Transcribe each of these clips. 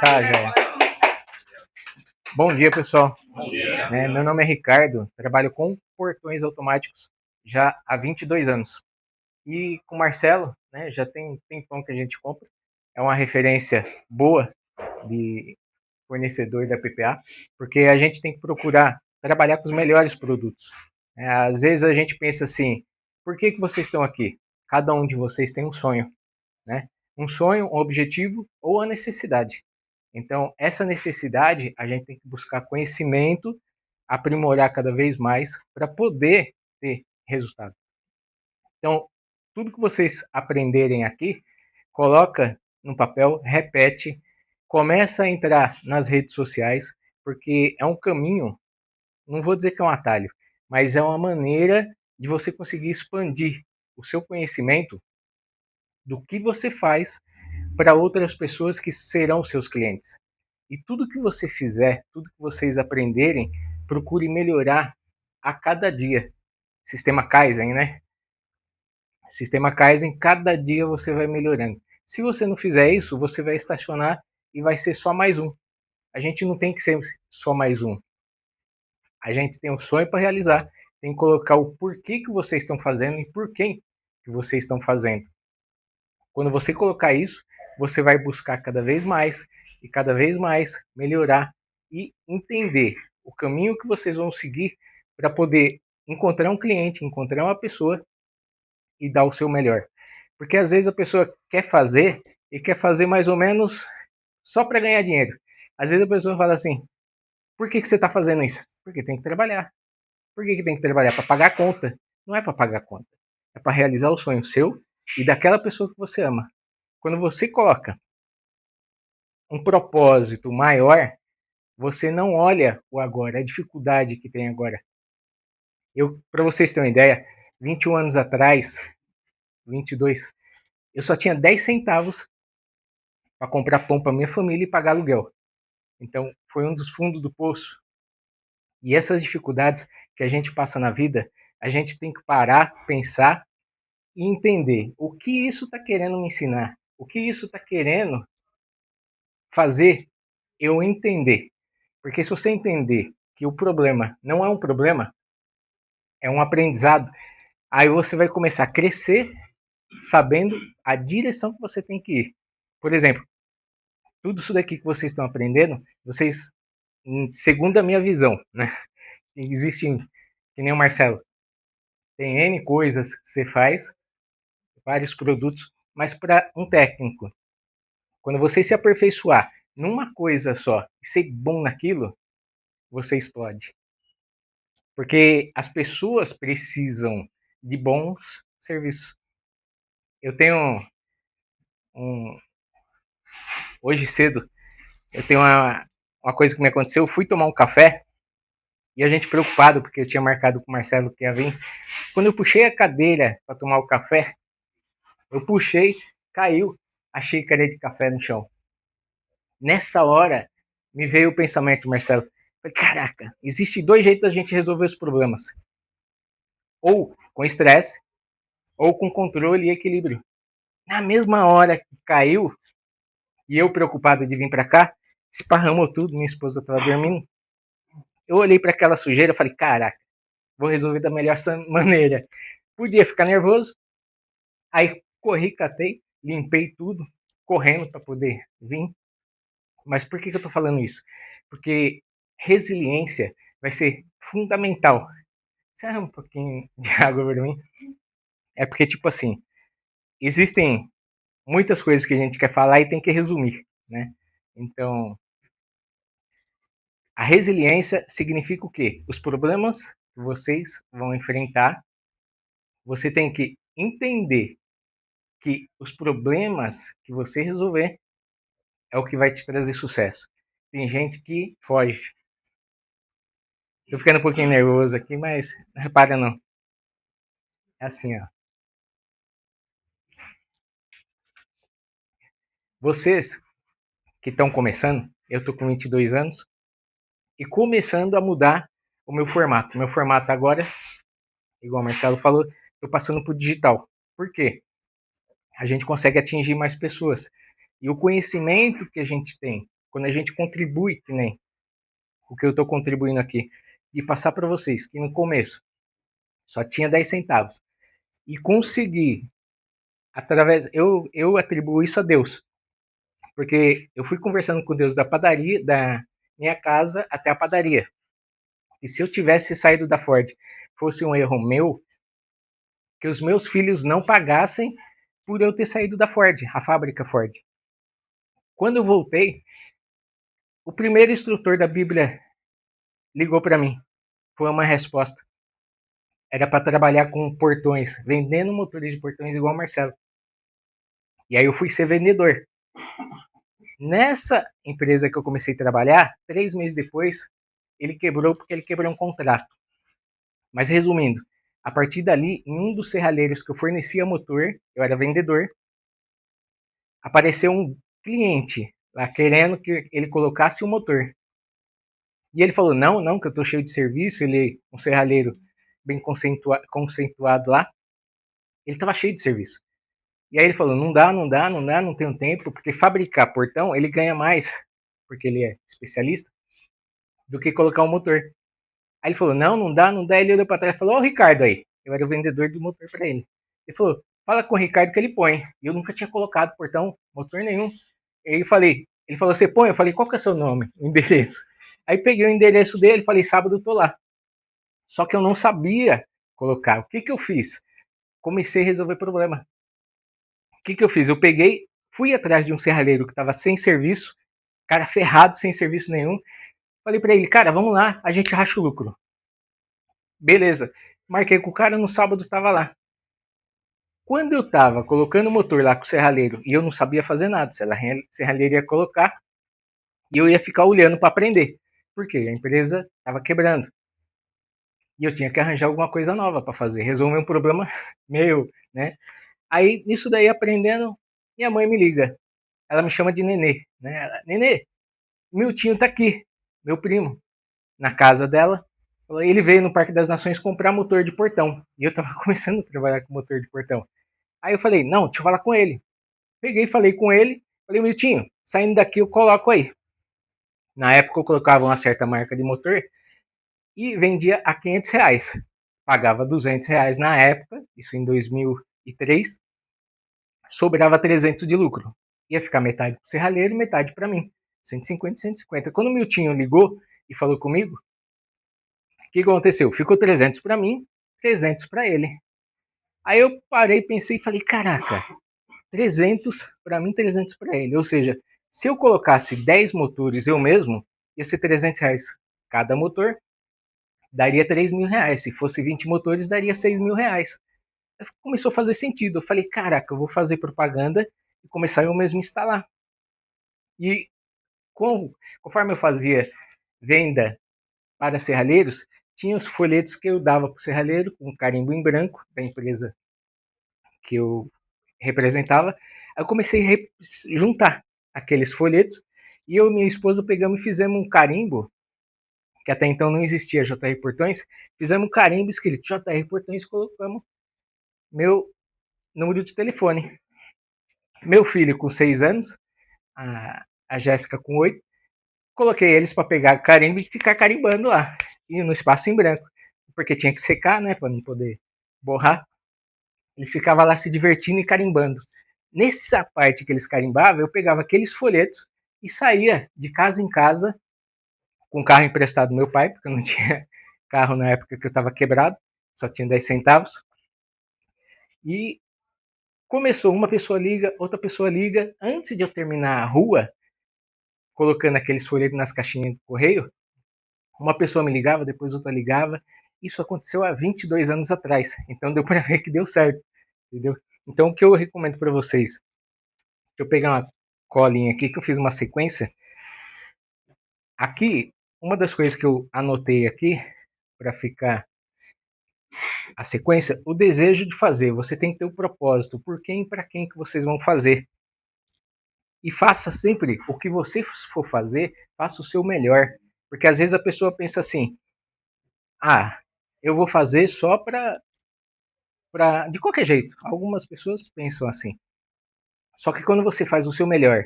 Tá, já. Bom dia, pessoal. Bom dia. Meu nome é Ricardo, trabalho com portões automáticos já há 22 anos. E com o Marcelo, já tem tempão que a gente compra. É uma referência boa de fornecedor da PPA, porque a gente tem que procurar trabalhar com os melhores produtos. Às vezes a gente pensa assim, por que vocês estão aqui? Cada um de vocês tem um sonho, né? Um sonho, um objetivo ou a necessidade. Então, essa necessidade, a gente tem que buscar conhecimento, aprimorar cada vez mais para poder ter resultado. Então, tudo que vocês aprenderem aqui, coloca no papel, repete, começa a entrar nas redes sociais, porque é um caminho, não vou dizer que é um atalho, mas é uma maneira de você conseguir expandir o seu conhecimento do que você faz para outras pessoas que serão seus clientes. E tudo que você fizer, tudo que vocês aprenderem, procure melhorar a cada dia. Sistema Kaizen, né? Sistema Kaizen, cada dia você vai melhorando. Se você não fizer isso, você vai estacionar e vai ser só mais um. A gente não tem que ser só mais um. A gente tem um sonho para realizar, tem que colocar o porquê que vocês estão fazendo e por quem que vocês estão fazendo. Quando você colocar isso, você vai buscar cada vez mais e cada vez mais melhorar e entender o caminho que vocês vão seguir para poder encontrar um cliente, encontrar uma pessoa e dar o seu melhor. Porque às vezes a pessoa quer fazer e quer fazer mais ou menos só para ganhar dinheiro. Às vezes a pessoa fala assim: por que você está fazendo isso? Porque tem que trabalhar. Por que tem que trabalhar? Para pagar a conta. Não é para pagar a conta. É para realizar o sonho seu e daquela pessoa que você ama. Quando você coloca um propósito maior, você não olha o agora, a dificuldade que tem agora. Para vocês terem uma ideia, 21 anos atrás, 22, eu só tinha 10 centavos para comprar pão para minha família e pagar aluguel. Então, foi um dos fundos do poço. E essas dificuldades que a gente passa na vida, a gente tem que parar, pensar e entender o que isso está querendo me ensinar, o que isso está querendo fazer eu entender. Porque se você entender que o problema não é um problema, é um aprendizado, aí você vai começar a crescer sabendo a direção que você tem que ir. Por exemplo, tudo isso daqui que vocês estão aprendendo, vocês, segundo a minha visão, né? Existem, que nem o Marcelo, tem N coisas que você faz, vários produtos, mas para um técnico, quando você se aperfeiçoar numa coisa só e ser bom naquilo, você explode. Porque as pessoas precisam de bons serviços. Eu tenho hoje cedo, eu tenho uma coisa que me aconteceu, eu fui tomar um café e a gente preocupado porque eu tinha marcado com o Marcelo que ia vir. Quando eu puxei a cadeira para tomar o café, eu puxei, caiu a xícara de café no chão. Nessa hora me veio o pensamento, Marcelo, falei, caraca, existe dois jeitos da gente resolver os problemas. Ou com estresse, ou com controle e equilíbrio. Na mesma hora que caiu, e eu preocupado de vir para cá, esparramou tudo, minha esposa estava dormindo. Eu olhei para aquela sujeira e falei, caraca, vou resolver da melhor maneira. Podia ficar nervoso, aí corri, catei, limpei tudo, correndo para poder vir. Mas por que eu estou falando isso? Porque resiliência vai ser fundamental. Serra um pouquinho de água para mim. É porque, tipo assim, existem muitas coisas que a gente quer falar e tem que resumir, né? Então, a resiliência significa o quê? Os problemas que vocês vão enfrentar, você tem que entender que os problemas que você resolver é o que vai te trazer sucesso. Tem gente que foge. Tô ficando um pouquinho nervoso aqui, mas não repara não. É assim, ó. Vocês que estão começando, eu tô com 22 anos, e começando a mudar o meu formato. Meu formato agora, igual o Marcelo falou, tô passando pro digital. Por quê? A gente consegue atingir mais pessoas. E o conhecimento que a gente tem quando a gente contribui, que nem o que eu estou contribuindo aqui, e passar para vocês que no começo só tinha 10 centavos e conseguir, através, eu atribuo isso a Deus, porque eu fui conversando com Deus da padaria, da minha casa até a padaria. E se eu tivesse saído da Ford, fosse um erro meu, que os meus filhos não pagassem por eu ter saído da Ford, a fábrica Ford. Quando eu voltei, o primeiro instrutor da Bíblia ligou para mim. Foi uma resposta. Era para trabalhar com portões, vendendo motores de portões igual o Marcelo. E aí eu fui ser vendedor. Nessa empresa que eu comecei a trabalhar, 3 meses depois, ele quebrou porque ele quebrou um contrato. Mas resumindo, a partir dali, em um dos serralheiros que eu fornecia motor, eu era vendedor, apareceu um cliente lá querendo que ele colocasse o motor. E ele falou, não, não, que eu tô cheio de serviço, ele, um serralheiro bem conceituado lá, ele tava cheio de serviço. E aí ele falou, não dá, não dá, não dá, não tenho tempo, porque fabricar portão, ele ganha mais, porque ele é especialista, do que colocar um motor. Aí ele falou, não, não dá, não dá. Ele olhou pra trás e falou, ó o Ricardo aí. Eu era o vendedor do motor pra ele. Ele falou, fala com o Ricardo que ele põe. E eu nunca tinha colocado portão, motor nenhum. Aí eu falei, ele falou, você põe? Eu falei, qual que é o seu nome? O endereço. Aí peguei o endereço dele e falei, sábado eu tô lá. Só que eu não sabia colocar. O que que eu fiz? Comecei a resolver problema. O que que eu fiz? Eu peguei, fui atrás de um serralheiro que estava sem serviço, cara ferrado, sem serviço nenhum. Falei para ele, cara, vamos lá, a gente racha o lucro. Beleza. Marquei com o cara, no sábado estava lá. Quando eu estava colocando o motor lá com o serralheiro e eu não sabia fazer nada, se a serralheira ia colocar e eu ia ficar olhando para aprender, porque a empresa estava quebrando. E eu tinha que arranjar alguma coisa nova para fazer, resolver um problema meu, né? Aí, nisso daí, aprendendo, minha mãe me liga. Ela me chama de Nenê, né? Ela, Nenê, Miltinho tá aqui, meu primo, na casa dela. Ele veio no Parque das Nações comprar motor de portão. E eu tava começando a trabalhar com motor de portão. Aí eu falei, não, deixa eu falar com ele. Peguei, falei com ele. Falei, Miltinho, saindo daqui eu coloco aí. Na época eu colocava uma certa marca de motor e vendia a R$ 500. Pagava R$ 200 na época, isso em 2003. Sobrava 300 de lucro. Ia ficar metade pro serralheiro e metade para mim. 150, 150. Quando o Miltinho ligou e falou comigo, o que aconteceu? Ficou 300 para mim, 300 para ele. Aí eu parei, pensei e falei, caraca, 300 para mim, 300 para ele. Ou seja, se eu colocasse 10 motores eu mesmo, ia ser R$ 300 cada motor, daria R$ 3.000. Se fosse 20 motores, daria R$ 6.000. Começou a fazer sentido. Eu falei, caraca, eu vou fazer propaganda e começar eu mesmo a instalar. E conforme eu fazia venda para serralheiros, tinha os folhetos que eu dava para o serralheiro, com carimbo em branco, da empresa que eu representava. Aí eu comecei a juntar aqueles folhetos e eu e minha esposa pegamos e fizemos um carimbo, que até então não existia JR Portões, fizemos um carimbo escrito JR Portões e colocamos meu número de telefone. Meu filho com 6 anos, a Jéssica com 8, coloquei eles para pegar carimbo e ficar carimbando lá, e no espaço em branco, porque tinha que secar, né, para não poder borrar. Eles ficavam lá se divertindo e carimbando. Nessa parte que eles carimbavam, eu pegava aqueles folhetos e saía de casa em casa com o carro emprestado do meu pai, porque eu não tinha carro na época que eu estava quebrado, só tinha 10 centavos. E começou, uma pessoa liga, outra pessoa liga. Antes de eu terminar a rua, colocando aqueles folhetos nas caixinhas de correio, uma pessoa me ligava, depois outra ligava. Isso aconteceu há 22 anos atrás, então deu para ver que deu certo, entendeu? Então o que eu recomendo para vocês, deixa eu pegar uma colinha aqui que eu fiz uma sequência. Aqui, uma das coisas que eu anotei aqui para ficar a sequência, o desejo de fazer. Você tem que ter o propósito, por quem e para quem que vocês vão fazer. E faça sempre o que você for fazer, faça o seu melhor. Porque às vezes a pessoa pensa assim, eu vou fazer só de qualquer jeito. Algumas pessoas pensam assim. Só que quando você faz o seu melhor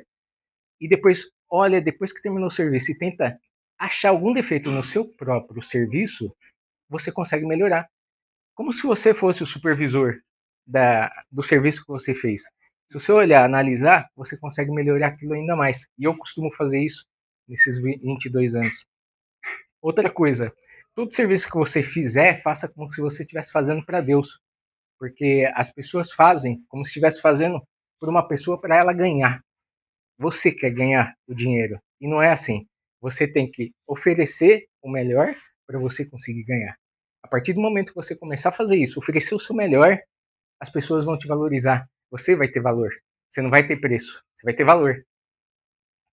e depois olha, depois que terminou o serviço e tenta achar algum defeito no seu próprio serviço, você consegue melhorar. Como se você fosse o supervisor do serviço que você fez. Se você olhar, analisar, você consegue melhorar aquilo ainda mais. E eu costumo fazer isso nesses 22 anos. Outra coisa, todo serviço que você fizer, faça como se você estivesse fazendo para Deus. Porque as pessoas fazem como se estivesse fazendo por uma pessoa para ela ganhar. Você quer ganhar o dinheiro. E não é assim. Você tem que oferecer o melhor para você conseguir ganhar. A partir do momento que você começar a fazer isso, oferecer o seu melhor, as pessoas vão te valorizar. Você vai ter valor. Você não vai ter preço. Você vai ter valor.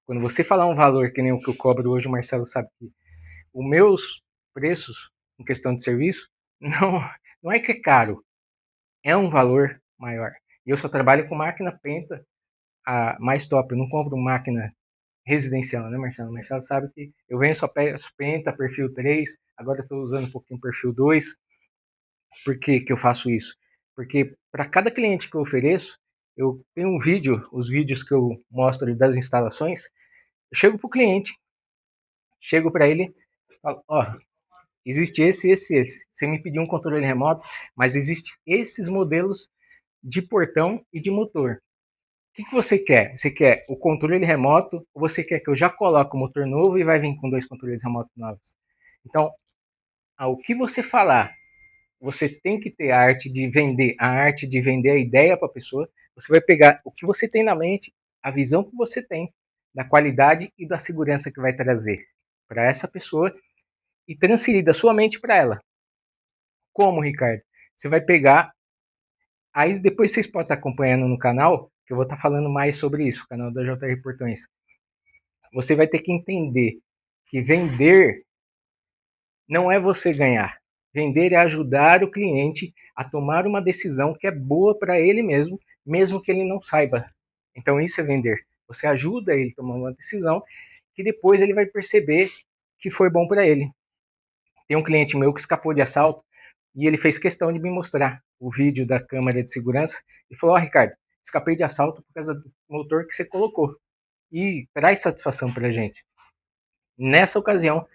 Quando você falar um valor que nem o que eu cobro hoje, o Marcelo sabe que os meus preços em questão de serviço não, não é que é caro. É um valor maior. E eu só trabalho com máquina Penta, a mais top. Eu não compro máquina residencial, né, Marcelo? O Marcelo sabe que eu venho só peço Penta, perfil 3, agora estou usando um pouquinho perfil 2. Por que eu faço isso? Porque para cada cliente que eu ofereço, eu tenho um vídeo, os vídeos que eu mostro das instalações, eu chego para o cliente, chego para ele, falo, ó, existe esse. Você me pediu um controle remoto, mas existe esses modelos de portão e de motor. O que você quer? Você quer o controle remoto ou você quer que eu já coloque o motor novo e vai vir com 2 controles remotos novos? Então, ao que você falar, você tem que ter a arte de vender a ideia para a pessoa. Você vai pegar o que você tem na mente, a visão que você tem, da qualidade e da segurança que vai trazer para essa pessoa e transferir da sua mente para ela. Como, Ricardo? Você vai pegar. Aí depois vocês podem estar acompanhando no canal, que eu vou estar falando mais sobre isso, o canal da JR Portões. Você vai ter que entender que vender não é você ganhar. Vender é ajudar o cliente a tomar uma decisão que é boa para ele mesmo, mesmo que ele não saiba. Então isso é vender. Você ajuda ele a tomar uma decisão que depois ele vai perceber que foi bom para ele. Tem um cliente meu que escapou de assalto e ele fez questão de me mostrar o vídeo da câmera de segurança e falou: Ricardo, escapei de assalto por causa do motor que você colocou. E traz satisfação para a gente. Nessa ocasião,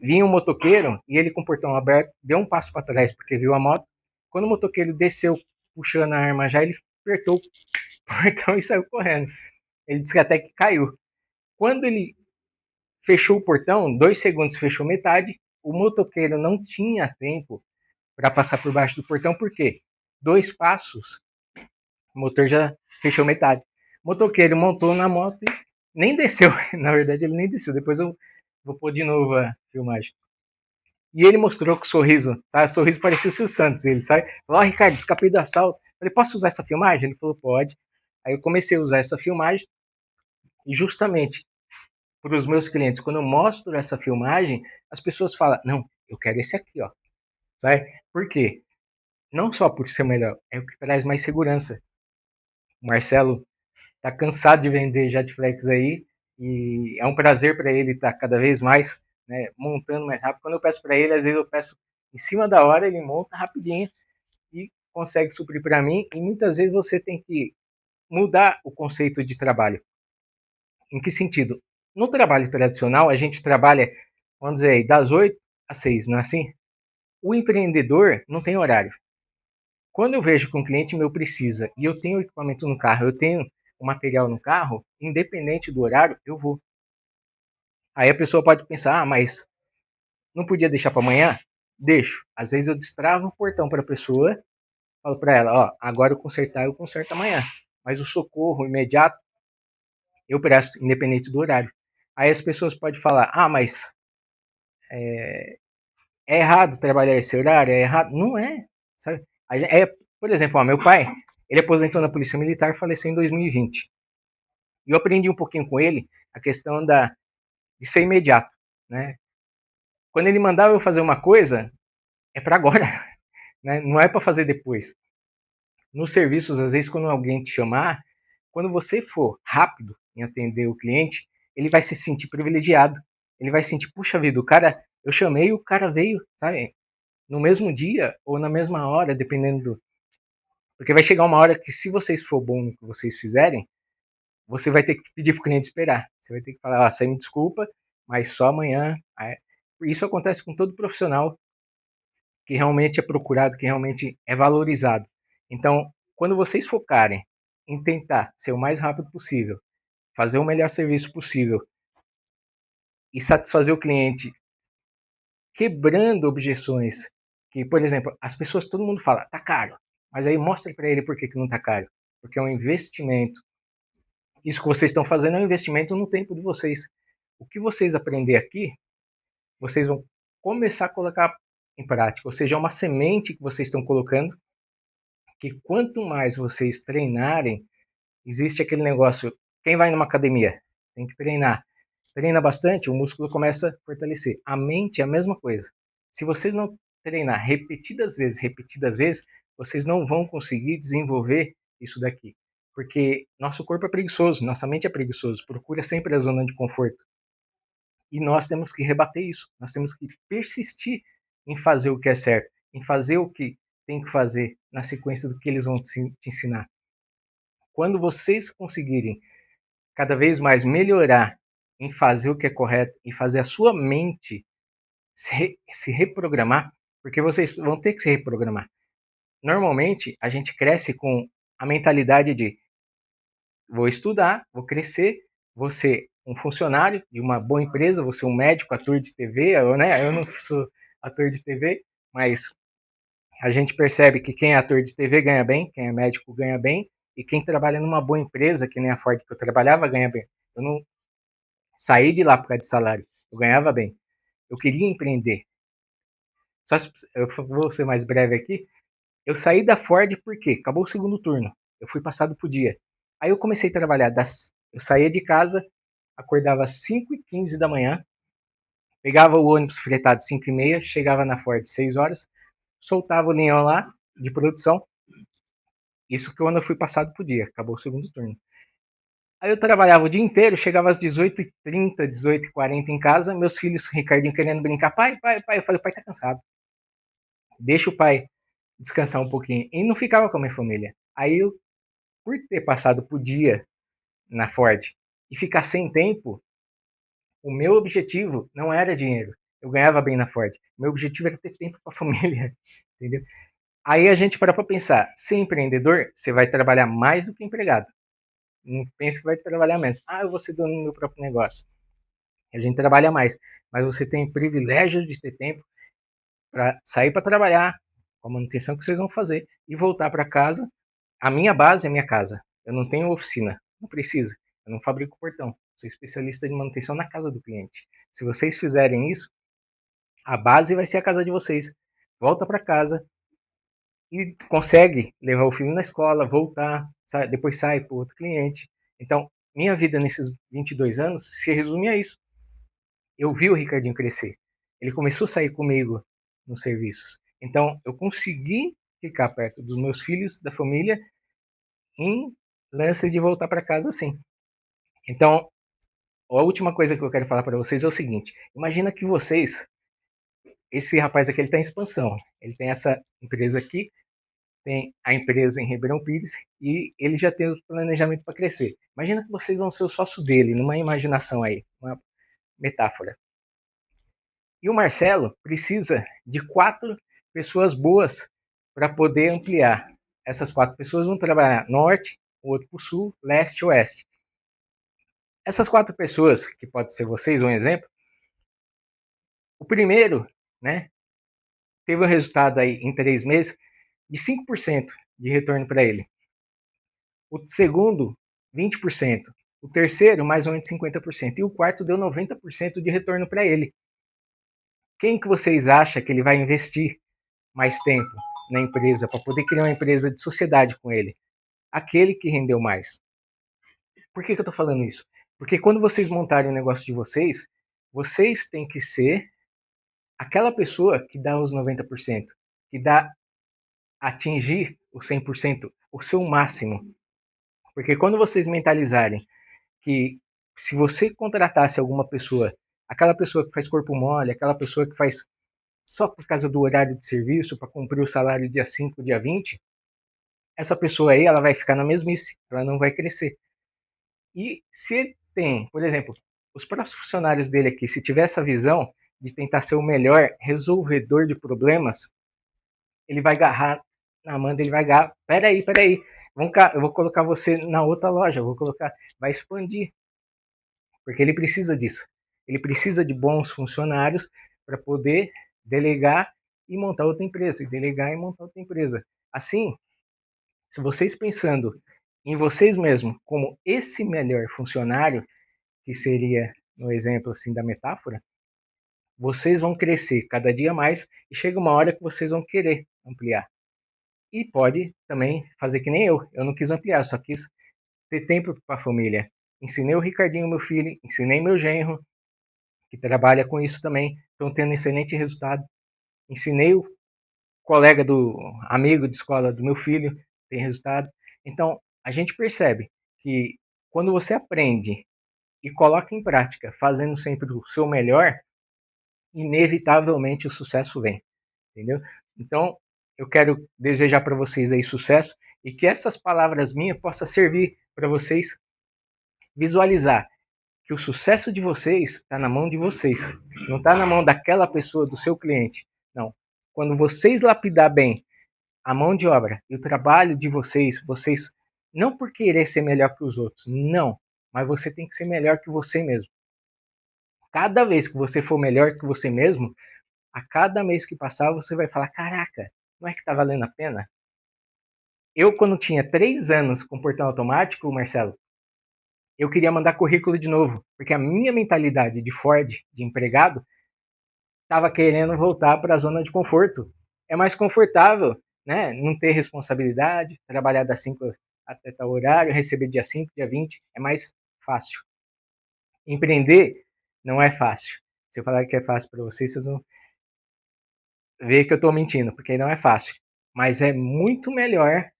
vinha um motoqueiro e ele com o portão aberto deu um passo para trás porque viu a moto. Quando o motoqueiro desceu puxando a arma já, ele apertou o portão e saiu correndo. Ele disse que até que caiu. Quando ele fechou o portão, 2 segundos fechou metade, o motoqueiro não tinha tempo para passar por baixo do portão, por quê? 2 passos, o motor já fechou metade. O motoqueiro montou na moto e nem desceu. Na verdade, ele nem desceu. Depois eu vou pôr de novo a filmagem. E ele mostrou com sorriso, sabe? O sorriso parecia o Silvio Santos. Ele sai, falou: Ó, Ricardo, escapei do assalto. Eu falei: posso usar essa filmagem? Ele falou: pode. Aí eu comecei a usar essa filmagem e justamente para os meus clientes, quando eu mostro essa filmagem, as pessoas falam: não, eu quero esse aqui, ó. Sabe? Por quê? Não só por ser melhor, é o que traz mais segurança. O Marcelo tá cansado de vender Jetflex aí e é um prazer para ele estar cada vez mais, né, montando mais rápido. Quando eu peço para ele, às vezes eu peço em cima da hora, ele monta rapidinho e consegue suprir para mim. E muitas vezes você tem que mudar o conceito de trabalho. Em que sentido? No trabalho tradicional, a gente trabalha, vamos dizer aí, das 8 às 6, não é assim? O empreendedor não tem horário. Quando eu vejo que um cliente meu precisa e eu tenho equipamento no carro, eu tenho o material no carro, independente do horário, eu vou. Aí a pessoa pode pensar: ah, mas não podia deixar para amanhã? Deixo. Às vezes eu destravo o portão para a pessoa, falo para ela: ó, agora eu conserto amanhã. Mas o socorro imediato eu presto, independente do horário. Aí as pessoas podem falar: ah, mas é errado trabalhar esse horário? É errado? Não é, sabe? Por exemplo, ó, meu pai, ele aposentou na Polícia Militar e faleceu em 2020. E eu aprendi um pouquinho com ele a questão de ser imediato, né? Quando ele mandava eu fazer uma coisa, é para agora, né? Não é para fazer depois. Nos serviços, às vezes, quando alguém te chamar, quando você for rápido em atender o cliente, ele vai se sentir privilegiado. Ele vai sentir: puxa vida, o cara, eu chamei, o cara veio, sabe? No mesmo dia ou na mesma hora, dependendo do. Porque vai chegar uma hora que, se vocês for bom no que vocês fizerem, você vai ter que pedir para o cliente esperar. Você vai ter que falar, você me desculpa, mas só amanhã. Isso acontece com todo profissional que realmente é procurado, que realmente é valorizado. Então, quando vocês focarem em tentar ser o mais rápido possível, fazer o melhor serviço possível e satisfazer o cliente, quebrando objeções, que, por exemplo, as pessoas, todo mundo fala, tá caro, mas aí mostre para ele por que não tá caro, porque é um investimento. Isso que vocês estão fazendo é um investimento no tempo de vocês. O que vocês aprender aqui, vocês vão começar a colocar em prática, ou seja, é uma semente que vocês estão colocando, que quanto mais vocês treinarem, existe aquele negócio, quem vai numa academia tem que treinar. Treina bastante, o músculo começa a fortalecer. A mente é a mesma coisa. Se vocês não treinar repetidas vezes, vocês não vão conseguir desenvolver isso daqui. Porque nosso corpo é preguiçoso, nossa mente é preguiçoso, procura sempre a zona de conforto. E nós temos que rebater isso, nós temos que persistir em fazer o que é certo, em fazer o que tem que fazer na sequência do que eles vão te ensinar. Quando vocês conseguirem cada vez mais melhorar em fazer o que é correto e fazer a sua mente se reprogramar, porque vocês vão ter que se reprogramar. Normalmente, a gente cresce com a mentalidade de vou estudar, vou crescer, vou ser um funcionário de uma boa empresa, vou ser um médico, ator de TV, eu não sou ator de TV, mas a gente percebe que quem é ator de TV ganha bem, quem é médico ganha bem, e quem trabalha numa boa empresa, que nem a Ford que eu trabalhava, ganha bem. Eu não saí de lá por causa de salário, eu ganhava bem. Eu queria empreender. Só se, eu vou ser mais breve aqui. Eu saí da Ford porque acabou o segundo turno. Eu fui passado pro dia. Aí eu comecei a trabalhar. Eu saía de casa, acordava às 5h15 da manhã, pegava o ônibus fretado 5h30, chegava na Ford 6 horas, soltava o leão lá de produção. Isso quando eu fui passado pro dia, acabou o segundo turno. Aí eu trabalhava o dia inteiro, chegava às 18h30, 18h40 em casa, meus filhos, Ricardinho, querendo brincar, pai. Eu falei, o pai tá cansado. Deixa o pai descansar um pouquinho. E não ficava com a minha família. Aí eu, por ter passado por dia na Ford e ficar sem tempo, o meu objetivo não era dinheiro. Eu ganhava bem na Ford. Meu objetivo era ter tempo com a família, entendeu? Aí a gente para pensar, ser empreendedor, você vai trabalhar mais do que empregado. Não pense que vai trabalhar menos. Eu vou ser dono do meu próprio negócio. A gente trabalha mais, mas você tem o privilégio de ter tempo para sair para trabalhar, com a manutenção que vocês vão fazer, e voltar para casa. A minha base é minha casa. Eu não tenho oficina, não precisa. Eu não fabrico portão. Sou especialista de manutenção na casa do cliente. Se vocês fizerem isso, a base vai ser a casa de vocês. Volta para casa e consegue levar o filho na escola, voltar, depois sai para outro cliente. Então, minha vida nesses 22 anos se resume a isso. Eu vi o Ricardinho crescer. Ele começou a sair comigo nos serviços. Então, eu consegui ficar perto dos meus filhos, da família, em lance de voltar para casa assim. Então, a última coisa que eu quero falar para vocês é o seguinte: imagina que vocês, esse rapaz aqui, ele está em expansão. Ele tem essa empresa aqui, tem a empresa em Ribeirão Pires e ele já tem o planejamento para crescer. Imagina que vocês vão ser o sócio dele, numa imaginação aí, uma metáfora. E o Marcelo precisa de 4 pessoas boas para poder ampliar. Essas 4 pessoas vão trabalhar norte, o outro para o sul, leste e oeste. Essas 4 pessoas, que pode ser vocês, um exemplo, o primeiro, né, teve um resultado aí em 3 meses de 5% de retorno para ele. O segundo, 20%. O terceiro, mais ou menos 50%. E o quarto deu 90% de retorno para ele. Quem que vocês acham que ele vai investir mais tempo na empresa para poder criar uma empresa de sociedade com ele? Aquele que rendeu mais. Por que eu estou falando isso? Porque quando vocês montarem o negócio de vocês, vocês têm que ser aquela pessoa que dá os 90%, que dá atingir o 100%, o seu máximo. Porque quando vocês mentalizarem que se você contratasse alguma pessoa, aquela pessoa que faz corpo mole, aquela pessoa que faz só por causa do horário de serviço, para cumprir o salário dia 5, dia 20, essa pessoa aí ela vai ficar na mesmice, ela não vai crescer. E se ele tem, por exemplo, os próximos funcionários dele aqui, se tiver essa visão de tentar ser o melhor resolvedor de problemas, ele vai agarrar na Amanda, ele vai agarrar, peraí, eu vou colocar você na outra loja, vai expandir, porque ele precisa disso. Ele precisa de bons funcionários para poder delegar e montar outra empresa, e delegar e montar outra empresa. Assim, se vocês pensando em vocês mesmos como esse melhor funcionário, que seria no exemplo assim da metáfora, vocês vão crescer cada dia mais e chega uma hora que vocês vão querer ampliar. E pode também fazer que nem eu. Eu não quis ampliar, só quis ter tempo para a família. Ensinei o Ricardinho, meu filho, ensinei meu genro, que trabalha com isso também, estão tendo excelente resultado. Ensinei o colega do amigo de escola do meu filho, tem resultado. Então, a gente percebe que quando você aprende e coloca em prática, fazendo sempre o seu melhor, inevitavelmente o sucesso vem, entendeu? Então, eu quero desejar para vocês aí sucesso e que essas palavras minhas possam servir para vocês visualizar que o sucesso de vocês está na mão de vocês, não está na mão daquela pessoa, do seu cliente. Não. Quando vocês lapidar bem a mão de obra e o trabalho de vocês, vocês não por querer ser melhor que os outros, não, mas você tem que ser melhor que você mesmo. Cada vez que você for melhor que você mesmo, a cada mês que passar, você vai falar: caraca, não é que está valendo a pena? Eu, quando tinha 3 anos com portão automático, Marcelo, eu queria mandar currículo de novo, porque a minha mentalidade de Ford, de empregado, estava querendo voltar para a zona de conforto. É mais confortável, né? Não ter responsabilidade, trabalhar das 5 até tal horário, receber dia 5, dia 20, é mais fácil. Empreender não é fácil. Se eu falar que é fácil para vocês, vocês vão ver que eu estou mentindo, porque não é fácil. Mas é muito melhor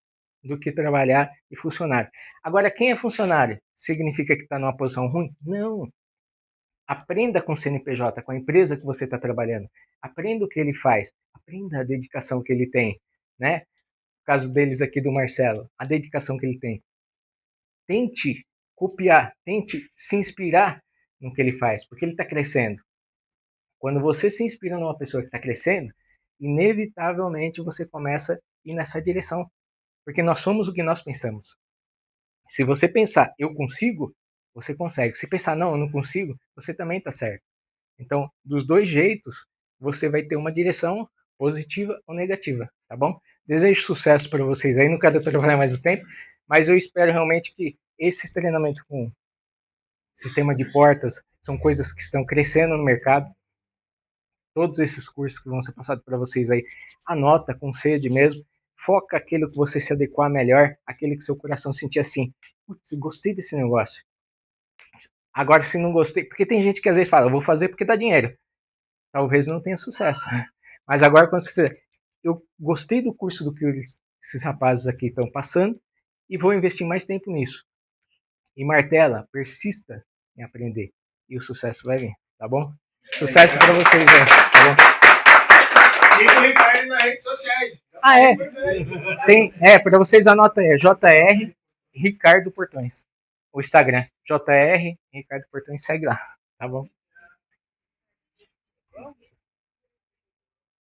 do que trabalhar de funcionário. Agora, quem é funcionário? Significa que está numa posição ruim? Não. Aprenda com o CNPJ, com a empresa que você está trabalhando. Aprenda o que ele faz. Aprenda a dedicação que ele tem. Né? No caso deles aqui do Marcelo, a dedicação que ele tem. Tente copiar, tente se inspirar no que ele faz, porque ele está crescendo. Quando você se inspira numa pessoa que está crescendo, inevitavelmente você começa a ir nessa direção, porque nós somos o que nós pensamos. Se você pensar, eu consigo, você consegue. Se pensar, não, eu não consigo, você também está certo. Então, dos dois jeitos, você vai ter uma direção positiva ou negativa, tá bom? Desejo sucesso para vocês aí, não quero trabalhar mais o tempo, mas eu espero realmente que esse treinamento com sistema de portas são coisas que estão crescendo no mercado. Todos esses cursos que vão ser passados para vocês aí, anota com sede mesmo, foca aquilo que você se adequar melhor, aquele que seu coração sentir assim, putz, gostei desse negócio. Agora, se não gostei, porque tem gente que às vezes fala, eu vou fazer porque dá dinheiro. Talvez não tenha sucesso. Mas agora, quando você fizer, eu gostei do curso do que esses rapazes aqui estão passando e vou investir mais tempo nisso. E martela, persista em aprender e o sucesso vai vir, tá bom? Sucesso para vocês aí, tá bom? Siga o Ricardo nas redes sociais. Ah, é? Para vocês anotem aí, JR Ricardo Portões. O Instagram, JR Ricardo Portões, segue lá, tá bom?